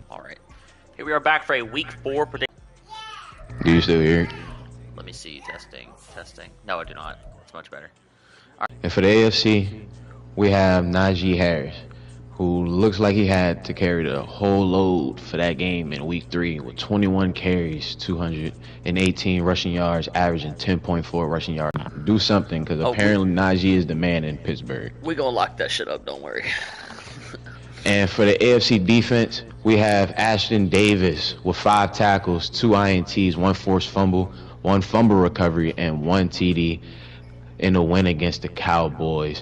All right. Here we are back for a Week 4 prediction. Do you still hear it? Let me see. Testing. Testing. No, I do not. It's much better. And for the AFC, we have Najee Harris, who looks like he had to carry the whole load for that game in Week 3 with 21 carries, 218 rushing yards, averaging 10.4 rushing yards. Do something, because apparently Najee is the man in Pittsburgh. We're going to lock that shit up. Don't worry. And for the AFC defense, we have Ashton Davis with 5 tackles, 2 INTs, 1 forced fumble, 1 fumble recovery, and 1 TD in the win against the Cowboys.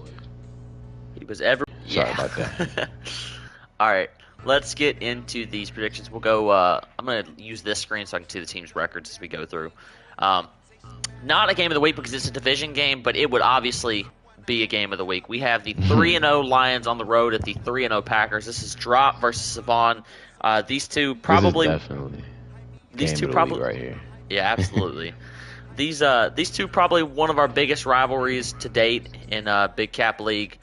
He was Sorry about that. All right, let's get into these predictions. We'll go. I'm going to use this screen so I can see the team's records as we go through. Not a game of the week because it's a division game, but it would obviously be a game of the week. We have the 3-0 Lions on the road at the 3-0 Packers. This is Drop versus Savon. These two probably. This is definitely these game two of the probably week right here. Yeah, absolutely. These two probably one of our biggest rivalries to date in Big Cap League.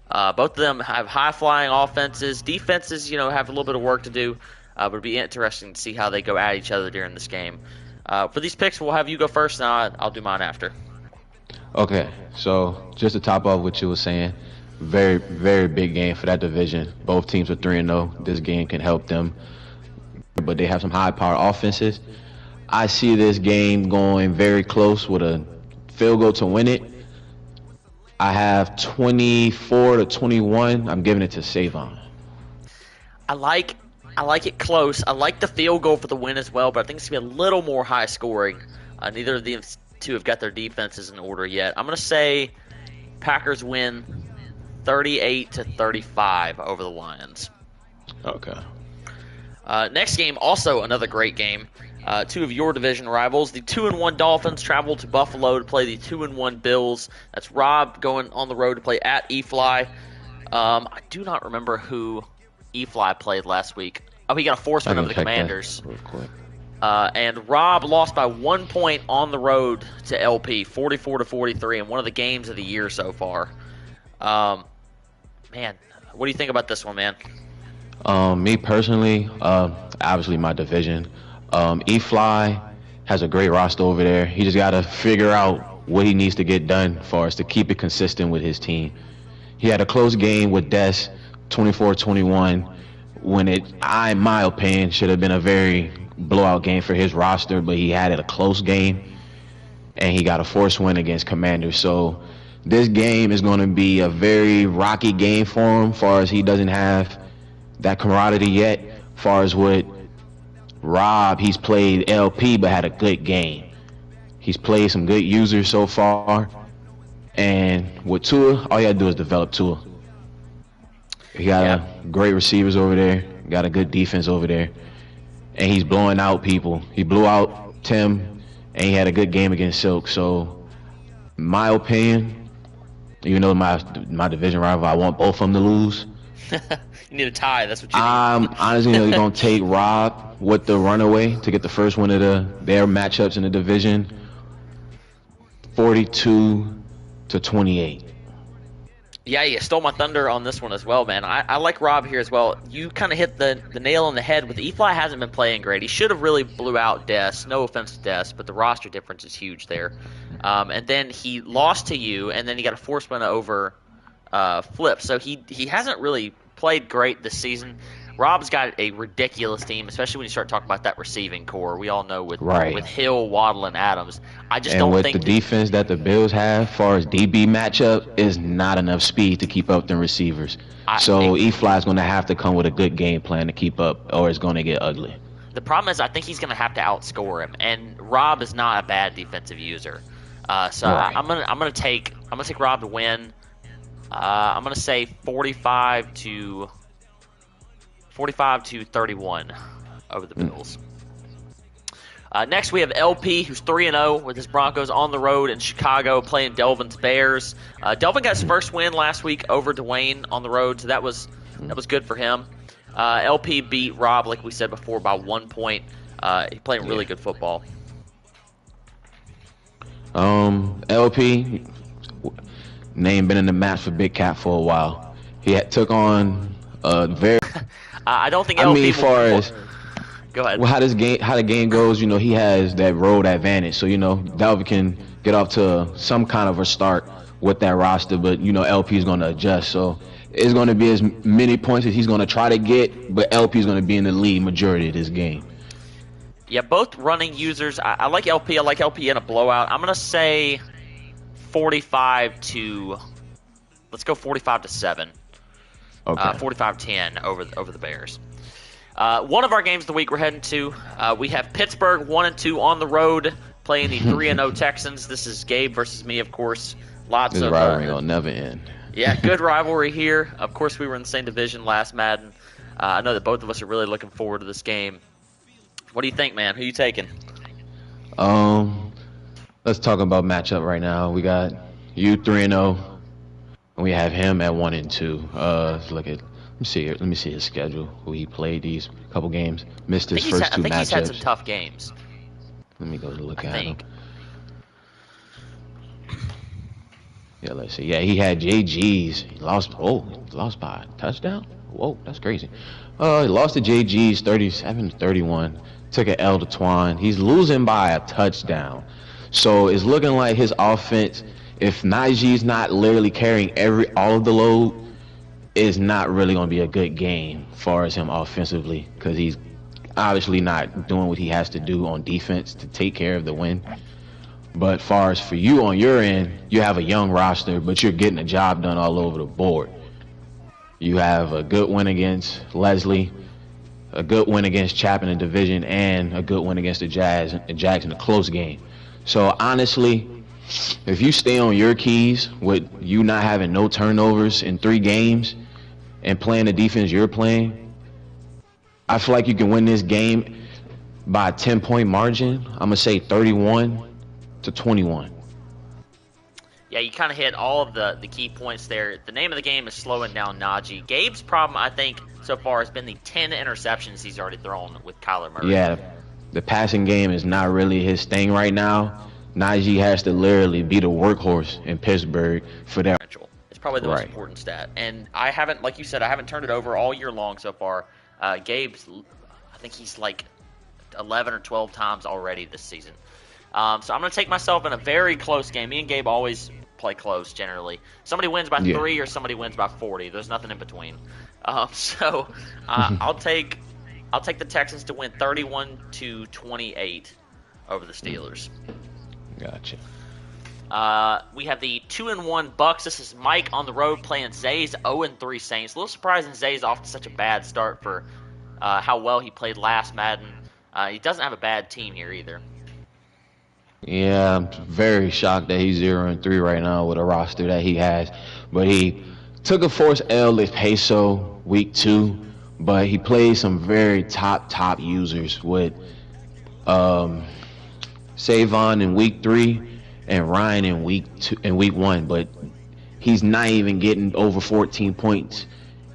Both of them have high-flying offenses. Defenses, have a little bit of work to do. But it'll be interesting to see how they go at each other during this game. For these picks, we'll have you go first, and I'll do mine after. Okay, so just to top off what you were saying, very, very big game for that division. Both teams are 3-0. This game can help them, but they have some high-power offenses. I see this game going very close with a field goal to win it. I have 24-21. I'm giving it to Savon. I like it close. I like the field goal for the win as well, but I think it's going to be a little more high scoring. Neither of these two have got their defenses in order yet. I'm going to say Packers win 38-35 over the Lions. Okay. Next game, also another great game. Two of your division rivals. The 2-1 Dolphins travel to Buffalo to play the 2-1 Bills. That's Rob going on the road to play at E-Fly. I do not remember who E-Fly played last week. Oh, he got a force win over the Commanders. Real quick. And Rob lost by 1 point on the road to LP, 44-43, in one of the games of the year so far. Man, what do you think about this one, man? Me personally, obviously my division. E-Fly has a great roster over there. He just got to figure out what he needs to get done for us to keep it consistent with his team. He had a close game with Des, 24-21, when in my opinion, should have been a very blowout game for his roster, but he had it a close game, and he got a forced win against Commanders. So this game is going to be a very rocky game for him, far as he doesn't have that camaraderie yet, far as what Rob, he's played LP but had a good game. He's played some good users so far, and with Tua, all you gotta do is develop Tua. He got great receivers over there, got a good defense over there, and he's blowing out people. He blew out Tim, and he had a good game against Silk. So, my opinion, even though my division rival, I want both of them to lose. You need a tie. That's what you need. I'm honestly going to take Rob with the runaway to get the first one of their matchups in the division, 42-28. Yeah, you stole my thunder on this one as well, man. I like Rob here as well. You kind of hit the nail on the head with E-Fly hasn't been playing great. He should have really blew out Des. No offense to Des, but the roster difference is huge there. And then he lost to you, and then he got a forced win over Flip. So he hasn't really played great this season. Rob's got a ridiculous team, especially when you start talking about that receiving core. We all know with Hill, Waddle, and Adams. I just don't think the defense that the Bills have, as far as DB matchup, is not enough speed to keep up the receivers. So E-Fly is going to have to come with a good game plan to keep up, or it's going to get ugly. The problem is I think he's going to have to outscore him, and Rob is not a bad defensive user. I'm gonna take Rob to win. I'm gonna say 45-31 over the Bills. Next, we have LP, who's 3-0 with his Broncos on the road in Chicago playing Delvin's Bears. Delvin got his first win last week over Dwayne on the road, so that was good for him. LP beat Rob, like we said before, by 1 point. He's playing really good football. LP name been in the match for Big Cat for a while. He took on a very I don't think I mean, LP far will. as Go ahead. well, how the game goes, he has that road advantage. So Dalvin can get off to some kind of a start with that roster, but LP is going to adjust. So it's going to be as many points as he's going to try to get, but LP is going to be in the lead majority of this game. Yeah, both running users. I like LP. I like LP in a blowout. I'm gonna say 45 to. Let's go 45 to 7. Okay. 45-10 over the Bears. One of our games of the week we're heading to. We have Pittsburgh 1-2 on the road playing the 3-0 Texans. This is Gabe versus me, of course. Lots This of rivalry will never end. yeah, good rivalry here. Of course, we were in the same division last Madden. I know that both of us are really looking forward to this game. What do you think, man? Who are you taking? Um, let's talk about matchup right now. We got you 3-0, and we have him at 1-2. Let's look at. Let me see his schedule. Who he played these couple games. Missed his first two I think he's had some matchups. tough games. Let me go look I at him. think. Yeah, let's see. Yeah, he had JG's. He lost. Oh, he lost by a touchdown. Whoa, that's crazy. He lost to JG's 37-31. Took an L to Twan. He's losing by a touchdown. So it's looking like his offense, if Najee's not literally carrying all of the load, is not really going to be a good game as far as him offensively, because he's obviously not doing what he has to do on defense to take care of the win. But far as for you on your end, you have a young roster, but you're getting the job done all over the board. You have a good win against Leslie, a good win against Chapin in the division, and a good win against the Jags in a close game. So honestly, if you stay on your keys with you not having no turnovers in 3 games and playing the defense you're playing, I feel like you can win this game by a 10-point margin. I'm going to say 31-21. Yeah, you kind of hit all of the key points there. The name of the game is slowing down Najee. Gabe's problem, I think, so far has been the 10 interceptions he's already thrown with Kyler Murray. Yeah, the passing game is not really his thing right now. Najee has to literally be the workhorse in Pittsburgh for that. It's probably the most important stat. And I haven't, like you said, I haven't turned it over all year long so far. Gabe's, I think he's like 11 or 12 times already this season. So I'm going to take myself in a very close game. Me and Gabe always play close generally. Somebody wins by 3 or somebody wins by 40. There's nothing in between. So I'll take the Texans to win 31-28 over the Steelers. Gotcha. We have the 2-1 Bucks. This is Mike on the road playing Zay's 0-3 Saints. A little surprising Zay's off to such a bad start for how well he played last Madden. He doesn't have a bad team here either. Yeah, I'm very shocked that he's 0-3 right now with a roster that he has. But he took a forced L to Peso week 2, but he played some very top users with Savon in week 3 and Ryan in week 1. But he's not even getting over 14 points,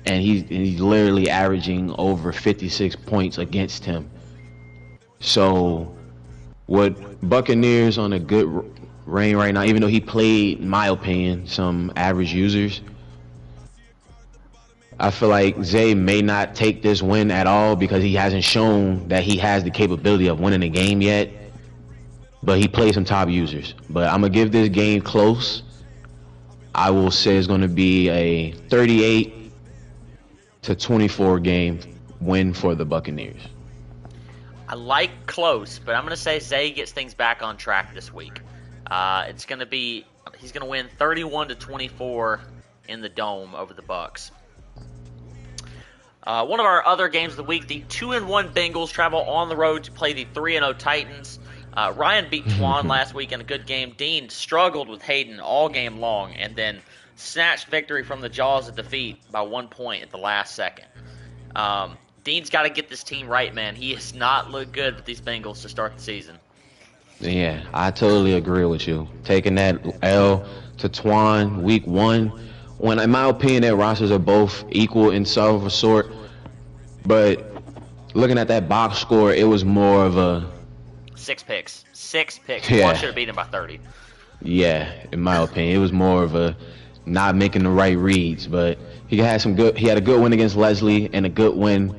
and he's literally averaging over 56 points against him. So with Buccaneers on a good reign right now, even though he played, in my opinion, some average users, I feel like Zay may not take this win at all because he hasn't shown that he has the capability of winning the game yet. But he played some top users. But I'm going to give this game close. I will say it's going to be a 38-24 game win for the Buccaneers. I like close, but I'm going to say Zay gets things back on track this week. He's going to win 31-24 in the Dome over the Bucks. One of our other games of the week, the 2-1 Bengals travel on the road to play the 3-0 Titans. Ryan beat Twan last week in a good game. Dean struggled with Hayden all game long and then snatched victory from the jaws of defeat by 1 point at the last second. Dean's got to get this team right, man. He has not looked good with these Bengals to start the season. Yeah, I totally agree with you. Taking that L to Twan week 1, when in my opinion that rosters are both equal in some of a sort, but looking at that box score, it was more of a 6 picks. 6 picks. Yeah. One should have beaten him by 30. Yeah, in my opinion, it was more of a not making the right reads. But He had a good win against Leslie and a good win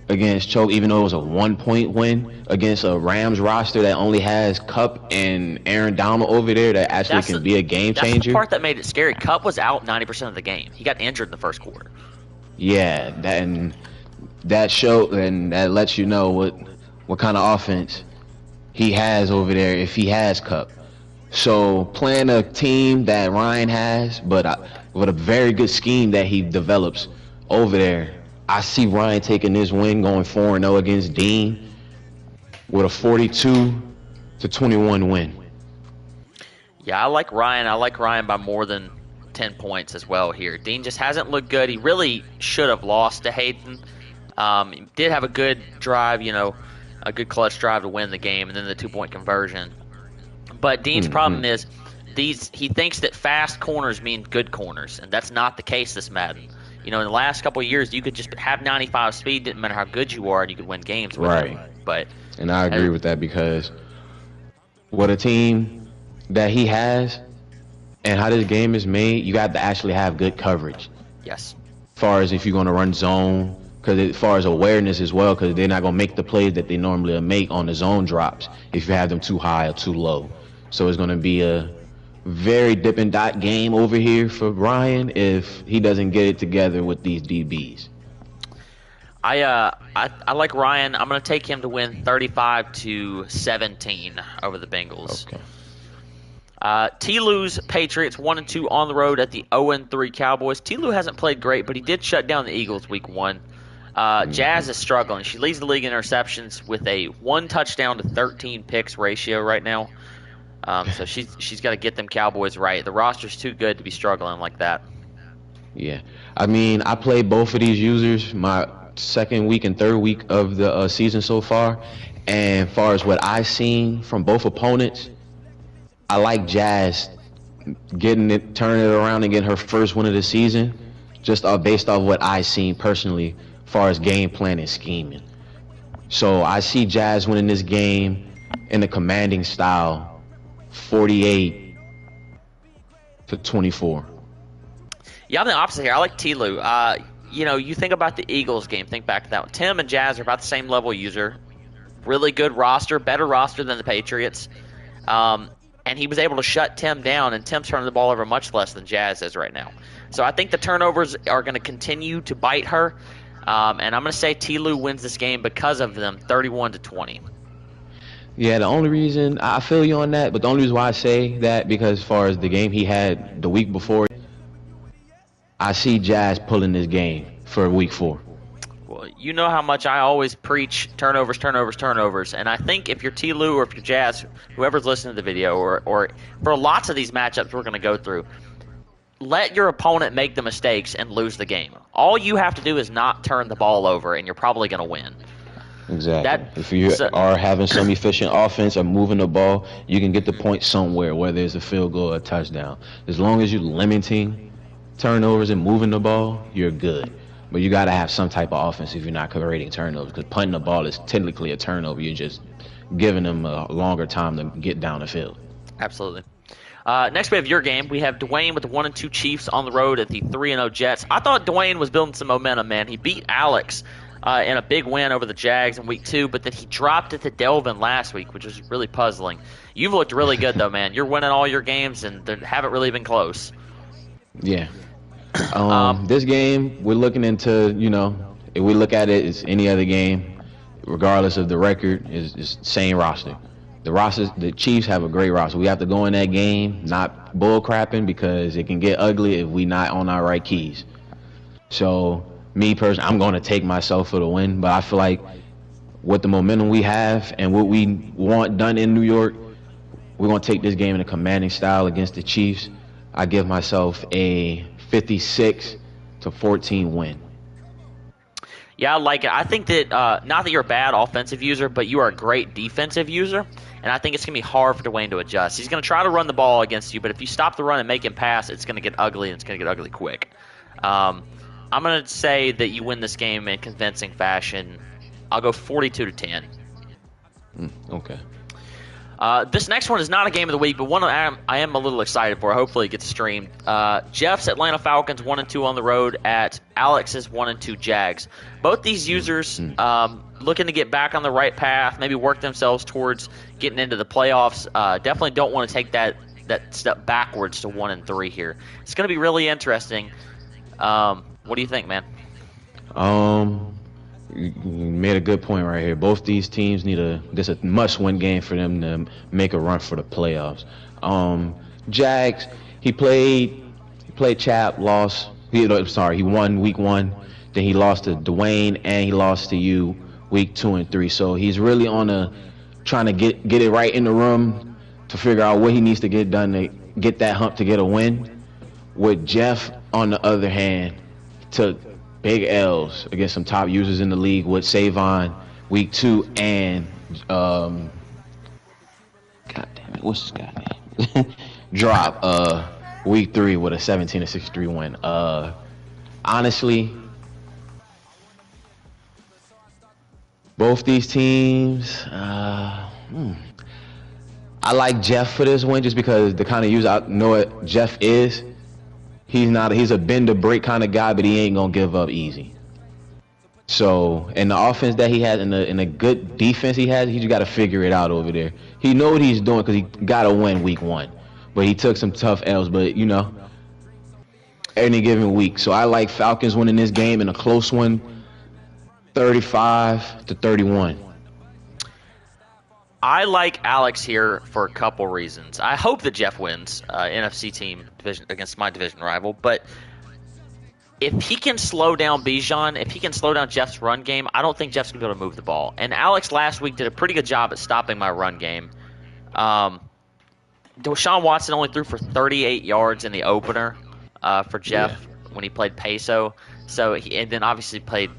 against Choke, even though it was a 1 point win against a Rams roster that only has Cup and Aaron Donald over there that actually That's can the be a game that's the changer. part that made it scary. Cup was out 90% of the game. He got injured in the first quarter. Yeah, that lets you know what kind of offense he has over there if he has Cup. So playing a team that Ryan has, but with a very good scheme that he develops over there, I see Ryan taking this win, going 4-0 against Dean with a 42-21 win. Yeah, I like Ryan. I like Ryan by more than 10 points as well here. Dean just hasn't looked good. He really should have lost to Hayden. He did have a good drive, a good clutch drive to win the game, and then the 2-point conversion. But Dean's problem is he thinks that fast corners mean good corners, and that's not the case this Madden. In the last couple of years, you could just have 95 speed, didn't matter how good you are, and you could win games with Right. it. But And I agree with that because what a team that he has and how this game is made, you got to actually have good coverage. yes, As far as if you're going to run zone, because as far as awareness as well, because they're not going to make the plays that they normally make on the zone drops if you have them too high or too low. So it's going to be a very dip and dot game over here for Ryan if he doesn't get it together with these DBs. I like Ryan. I'm going to take him to win 35-17 over the Bengals. Okay. T-Lou's Patriots 1-2 on the road at the 0-3 Cowboys. T-Lou hasn't played great, but he did shut down the Eagles week 1. Jazz is struggling. She leads the league in interceptions with a 1 touchdown to 13 picks ratio right now. So she's got to get them Cowboys right. The roster's too good to be struggling like that. Yeah. I mean, I played both of these users my second week and third week of the season so far. And as far as what I've seen from both opponents, I like Jazz turning it around and getting her first win of the season, just based off what I've seen personally, as far as game plan and scheming. So I see Jazz winning this game in a commanding style, 48-24. Yeah, I'm the opposite here. I like T-Lou. You think about the Eagles game. Think back to that one. Tim and Jazz are about the same level user. Really good roster, better roster than the Patriots. And he was able to shut Tim down, and Tim's turning the ball over much less than Jazz is right now. So I think the turnovers are going to continue to bite her, and I'm going to say T-Lou wins this game because of them, 31-20. Yeah, the only reason I feel you on that, but the only reason why I say that because as far as the game he had the week before, I see Jazz pulling this game for week 4. Well, you know how much I always preach turnovers, turnovers, turnovers. And I think if you're T-Lou or if you're Jazz, whoever's listening to the video, or for lots of these matchups we're going to go through, let your opponent make the mistakes and lose the game. All you have to do is not turn the ball over, and you're probably going to win. Exactly. If you are having some efficient offense or moving the ball, you can get the point somewhere, whether it's a field goal or a touchdown. As long as you're limiting turnovers and moving the ball, you're good. But you got to have some type of offense if you're not creating turnovers, because punting the ball is technically a turnover. You're just giving them a longer time to get down the field. Absolutely. Next, we have your game. We have Dwayne with the 1-2 Chiefs on the road at the 3-0 Jets. I thought Dwayne was building some momentum, man. He beat Alex in a big win over the Jags in week 2, but then he dropped it to Delvin last week, which was really puzzling. You've looked really good, though, man. You're winning all your games, and they haven't really been close. Yeah. This game, we're looking into, if we look at it as any other game, regardless of the record, is same roster. The Chiefs have a great roster. We have to go in that game not bull crapping because it can get ugly if we not on our right keys. So me personally, I'm going to take myself for the win, but I feel like with the momentum we have and what we want done in New York, we're going to take this game in a commanding style against the Chiefs. I give myself a 56-14 win. Yeah, I like it. I think that not that you're a bad offensive user, but you are a great defensive user, and I think it's going to be hard for Dwayne to adjust. He's going to try to run the ball against you, but if you stop the run and make him pass, it's going to get ugly, and it's going to get ugly quick. I'm going to say that you win this game in convincing fashion. I'll go 42-10. Okay. This next one is not a game of the week, but one I am a little excited for. Hopefully, it gets streamed. Jeff's Atlanta Falcons 1-2 on the road at Alex's 1-2 Jags. Both these users looking to get back on the right path, maybe work themselves towards getting into the playoffs. Definitely don't want to take that step backwards to 1-3 here. It's going to be really interesting. What do you think, man? You made a good point right here. Both these teams need this a must-win game for them to make a run for the playoffs. Jags, he played Chap, lost. He won week 1, then he lost to Dwayne, and he lost to you week 2 and 3. So he's really trying to get it right in the room to figure out what he needs to get done to get that hump to get a win. With Jeff, on the other hand, took big L's against some top users in the league with Savon week 2 and God damn it, what's this guy name? Drop week 3 with a 17-63 win. Honestly, both these teams, I like Jeff for this win just because the kind of user I know what Jeff is. He's a bend to break kind of guy, but he ain't gonna give up easy. So, and the offense that he has and the good defense he has, he just got to figure it out over there. He know what he's doing because he got to win week 1, but he took some tough L's. But any given week. So I like Falcons winning this game in a close one, 35-31. I like Alex here for a couple reasons. I hope that Jeff wins NFC team division against my division rival, but if he can slow down Bijan, if he can slow down Jeff's run game, I don't think Jeff's going to be able to move the ball. And Alex last week did a pretty good job at stopping my run game. Deshaun Watson only threw for 38 yards in the opener for Jeff when he played Peso. And then obviously played,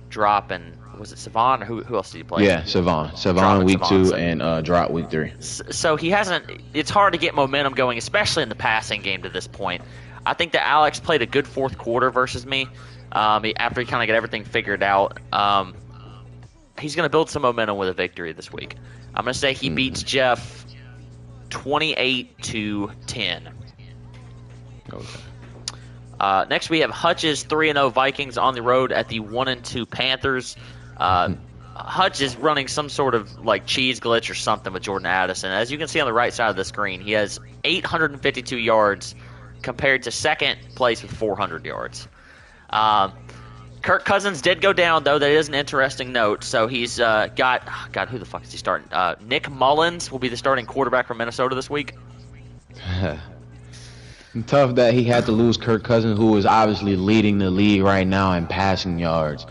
Drop and was it Savon or who else did he play? Yeah, Savon week 2 and Drop week 3. So he hasn't. It's hard to get momentum going, especially in the passing game to this point. I think that Alex played a good fourth quarter versus me. After he kind of got everything figured out, he's going to build some momentum with a victory this week. I'm going to say he beats Jeff 28-10. Okay. Next, we have Hutch's 3-0 Vikings on the road at the 1-2 Panthers. Hutch is running some sort of cheese glitch or something with Jordan Addison. As you can see on the right side of the screen, he has 852 yards compared to second place with 400 yards. Kirk Cousins did go down, though. That is an interesting note. So he's got who the fuck is he starting? Nick Mullins will be the starting quarterback from Minnesota this week. Tough that he had to lose Kirk Cousins, who is obviously leading the league right now in passing yards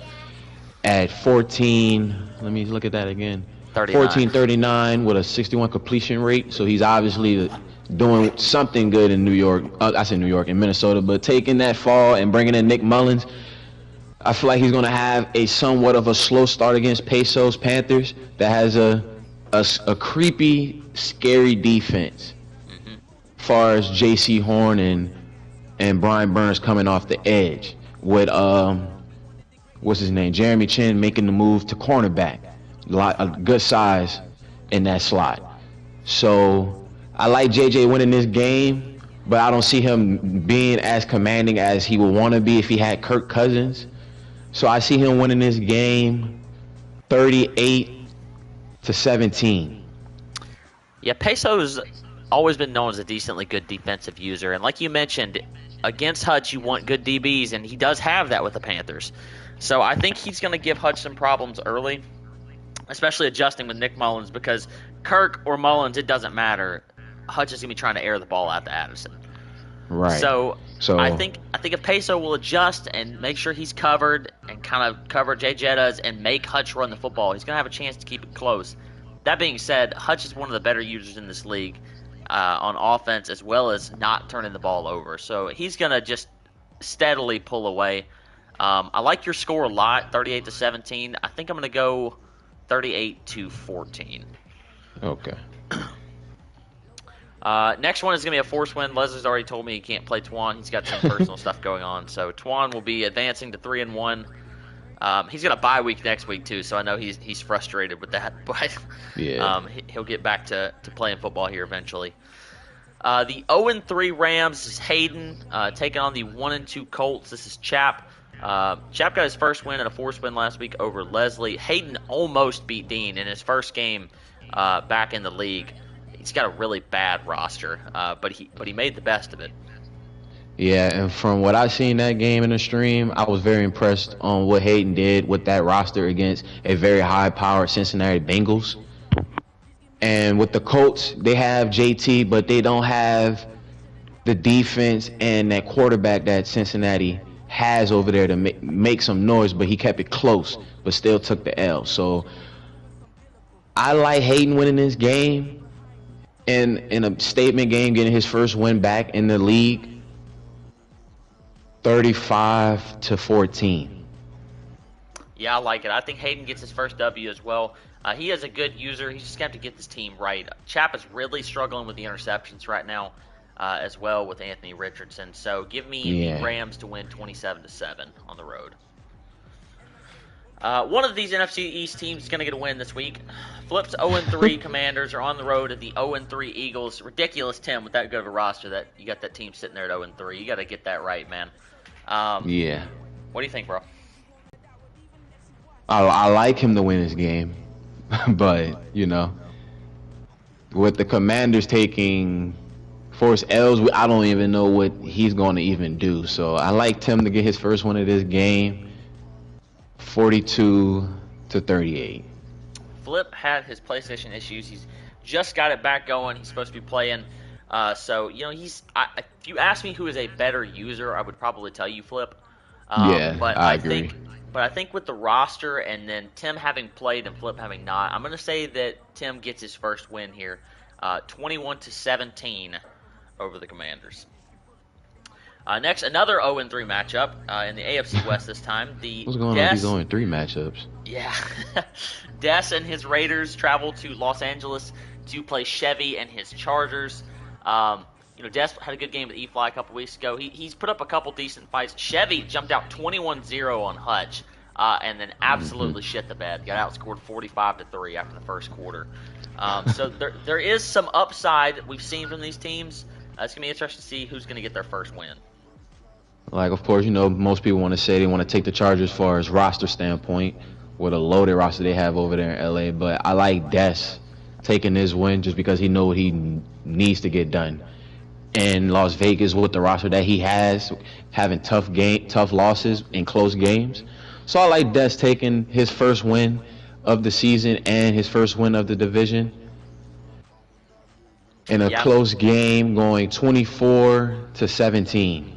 at 14. Let me look at that again. 14-39 with a 61 completion rate. So he's obviously doing something good in New York. In Minnesota. But taking that fall and bringing in Nick Mullins, I feel like he's going to have a somewhat of a slow start against Peso's Panthers that has a creepy, scary defense. Far as J.C. Horn and Brian Burns coming off the edge with what's his name, Jeremy Chin making the move to cornerback, a good size in that slot. So I like JJ winning this game, but I don't see him being as commanding as he would want to be if he had Kirk Cousins. So I see him winning this game 38-17. Yeah, Peso's always been known as a decently good defensive user, and like you mentioned, against Hutch you want good DBs, and he does have that with the Panthers. So I think he's going to give Hutch some problems early, especially adjusting with Nick Mullins, because Kirk or Mullins, it doesn't matter. Hutch is going to be trying to air the ball out to Addison. Right. So I think if Peso will adjust and make sure he's covered and kind of cover Jay Jettas and make Hutch run the football, he's going to have a chance to keep it close. That being said, Hutch is one of the better users in this league. On offense, as well as not turning the ball over. So he's going to just steadily pull away. I like your score a lot, 38-17. I think I'm going to go 38-14. Okay. Next one is going to be a forced win. Leslie's already told me he can't play Twan. He's got some personal stuff going on. So Twan will be advancing to 3-1. He's got a bye week next week too, so I know he's frustrated with that, but Yeah. he'll get back to playing football here eventually. The 0-3 Rams is Hayden taking on the 1-2 Colts. This is Chap. Chap got his first win and a forced win last week over Leslie. Hayden almost beat Dean in his first game back in the league. He's got a really bad roster, but he made the best of it. Yeah, and from what I seen that game in the stream, I was very impressed on what Hayden did with that roster against a very high-powered Cincinnati Bengals. And with the Colts, they have JT, but they don't have the defense and that quarterback that Cincinnati has over there to make some noise, but he kept it close, but still took the L. So I like Hayden winning this game and in a statement game, getting his first win back in the league, 35-14. Yeah, I like it. I think Hayden gets his first W as well. He is a good user. He's just got to get this team right. Chap is really struggling with the interceptions right now, as well with Anthony Richardson. So give me the Rams to win 27-7 on the road. One of these NFC East teams is going to get a win this week. Flip's 0-3 Commanders are on the road at the 0-3 Eagles. Ridiculous, Tim, with that good of a roster that you got that team sitting there at 0-3. You got to get that right, man. Yeah. What do you think, bro? I like him to win this game, but with the Commanders taking forced L's, I don't even know what he's going to even do. So I like Tim to get his first one of this game, 42-38. Flip had his PlayStation issues. He's just got it back going. He's supposed to be playing. So if you ask me who is a better user, I would probably tell you Flip. But I agree. But I think with the roster and then Tim having played and Flip having not, I'm going to say that Tim gets his first win here, 21-17 over the Commanders. Next, another 0-3 matchup in the AFC West this time. What's going on with these 0-3 matchups? Yeah. Des and his Raiders travel to Los Angeles to play Chevy and his Chargers. Des had a good game with E-Fly a couple weeks ago. He's put up a couple decent fights. Chevy jumped out 21-0 on Hutch, and then absolutely shit the bed. Got outscored 45-3 after the first quarter. So there is some upside we've seen from these teams. It's going to be interesting to see who's going to get their first win. Like, of course, most people want to say they want to take the Chargers as far as roster standpoint, with a loaded roster they have over there in L.A., but I like Des taking this win just because he knows what he needs to get done. In Las Vegas with the roster that he has, having tough losses in close games. So I like Des taking his first win of the season and his first win of the division in a close game, going 24-17.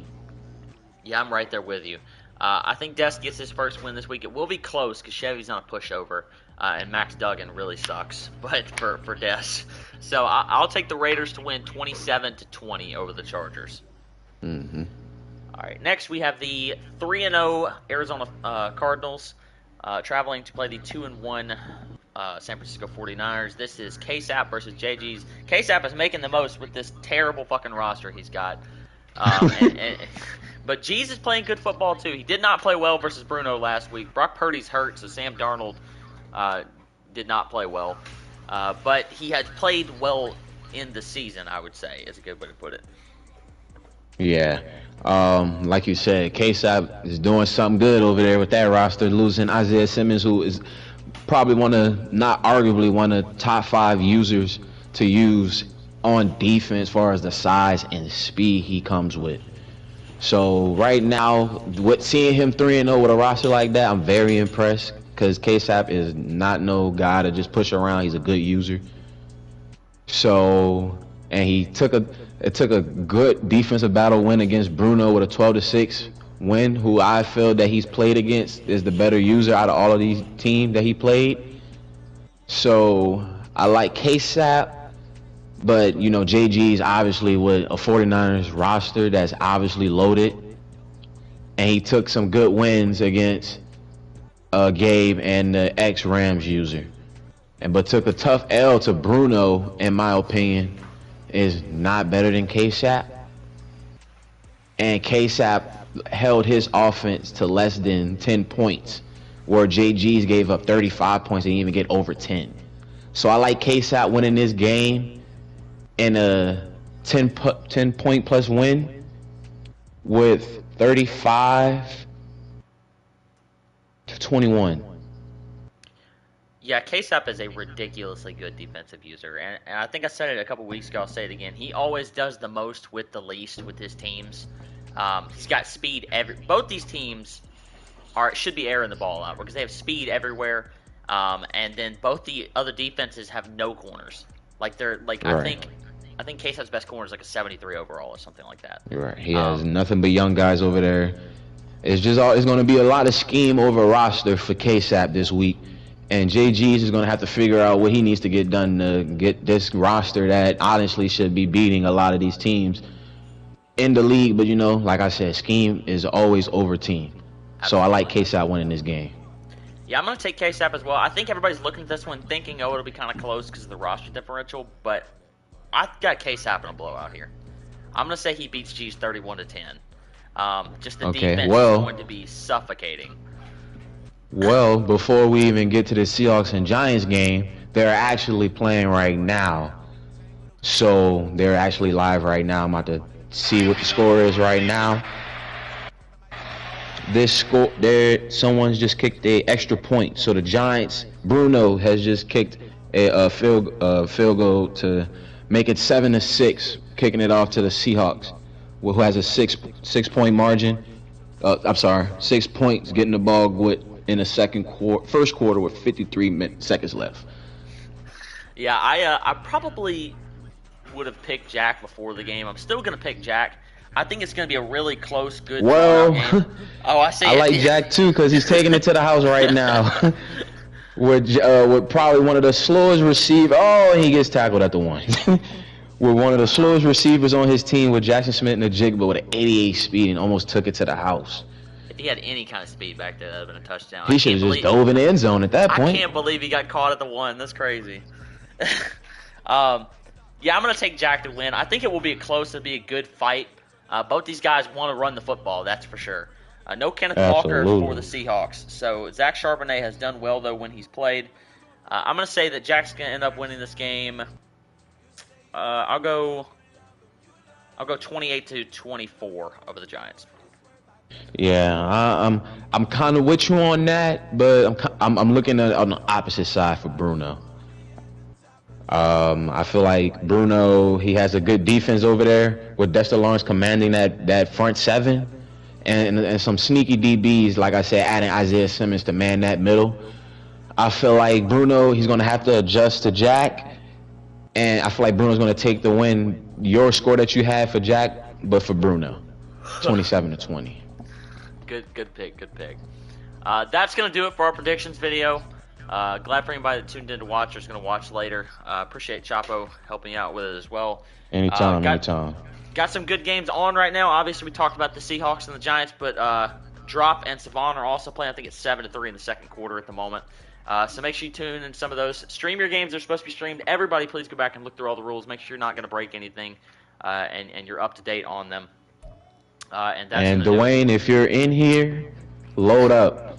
Yeah, I'm right there with you. I think Des gets his first win this week. It will be close because Chevy's not a pushover, and Max Duggan really sucks. But for Des, so I'll take the Raiders to win 27-20 over the Chargers. Mm-hmm. All right, next we have the 3-0 Arizona Cardinals traveling to play the 2-1 San Francisco 49ers. This is KSAP versus JG's. KSAP is making the most with this terrible fucking roster he's got. But G's is playing good football too. He did not play well versus Bruno last week. Brock Purdy's hurt, so Sam Darnold did not play well. But he has played well in the season, I would say, is a good way to put it. Yeah. Like you said, KSAP is doing something good over there with that roster, losing Isaiah Simmons, who is probably not arguably one of the top 5 users to use on defense as far as the size and speed he comes with. So right now, seeing him 3-0 with a roster like that, I'm very impressed because KSAP is not no guy to just push around. He's a good user. So, and it took a good defensive battle win against Bruno with a 12-6 win, who I feel that he's played against is the better user out of all of these teams that he played. So I like KSAP. But, JG's obviously with a 49ers roster that's obviously loaded. And he took some good wins against Gabe and the ex-Rams user. But took a tough L to Bruno, in my opinion, is not better than KSAP. And KSAP held his offense to less than 10 points. where JG's gave up 35 points and even get over 10. So I like KSAP winning this game in a 10 point plus win with 35-21. Yeah, KSAP is a ridiculously good defensive user, and I think I said it a couple weeks ago. I'll say it again. He always does the most with the least with his teams. He's got speed. Both these teams should be airing the ball out because they have speed everywhere, and then both the other defenses have no corners. Like they're like Right. I think KSAP's best corner is like a 73 overall or something like that. You're right. He has nothing but young guys over there. It's going to be a lot of scheme over roster for KSAP this week. And JG's is going to have to figure out what he needs to get done to get this roster that honestly should be beating a lot of these teams in the league. But, like I said, scheme is always over team. So I like KSAP winning this game. Yeah, I'm going to take KSAP as well. I think everybody's looking at this one thinking, oh, it'll be kind of close because of the roster differential. But I've got KSAP in a blowout here. I'm going to say he beats G's 31-10. Just the defense is going to be suffocating. Well, before we even get to the Seahawks and Giants game, they're actually playing right now. So they're actually live right now. I'm about to see what the score is right now. This score, someone's just kicked a extra point. So the Giants, Bruno has just kicked a field goal to make it 7-6, kicking it off to the Seahawks, who has a six point margin. I'm sorry, 6 points, getting the ball in the first quarter with 53 seconds left. Yeah, I probably would have picked Jack before the game. I'm still gonna pick Jack. I think it's gonna be a really close, good game. Oh, I see. I like Jack too because he's taking it to the house right now. with probably one of the slowest receivers. Oh, and he gets tackled at the one. With one of the slowest receivers on his team, with Jackson Smith and the jig, but with an 88 speed and almost took it to the house. If he had any kind of speed back there, that would have been a touchdown. He should have just dove in the end zone at that point. I can't believe he got caught at the one. That's crazy. Yeah, I'm going to take Jack to win. I think it will be close. It'll be a good fight. Both these guys want to run the football, that's for sure. No Kenneth Walker for the Seahawks. So Zach Charbonnet has done well, though, when he's played. I'm going to say that Jack's going to end up winning this game. I'll go 28-24 over the Giants. Yeah, I'm kind of with you on that, but I'm looking at on the opposite side for Bruno. I feel like Bruno, he has a good defense over there with Dexter Lawrence commanding that front seven, and some sneaky DBs, like I said, adding Isaiah Simmons to man that middle. I feel like Bruno, he's going to have to adjust to Jack, and I feel like Bruno's going to take the win. Your score that you had for Jack, but for Bruno, 27-20. Good pick. That's going to do it for our predictions video. Glad for anybody that tuned in to watch or is going to watch later. Appreciate Chapo helping out with it as well. Anytime. Got some good games on right now. Obviously, we talked about the Seahawks and the Giants, but Drop and Savon are also playing. I think it's 7-3 in the second quarter at the moment. So make sure you tune in some of those. Stream your games. They're supposed to be streamed. Everybody, please go back and look through all the rules. Make sure you're not going to break anything, and you're up to date on them. And Dwayne, if you're in here, load up.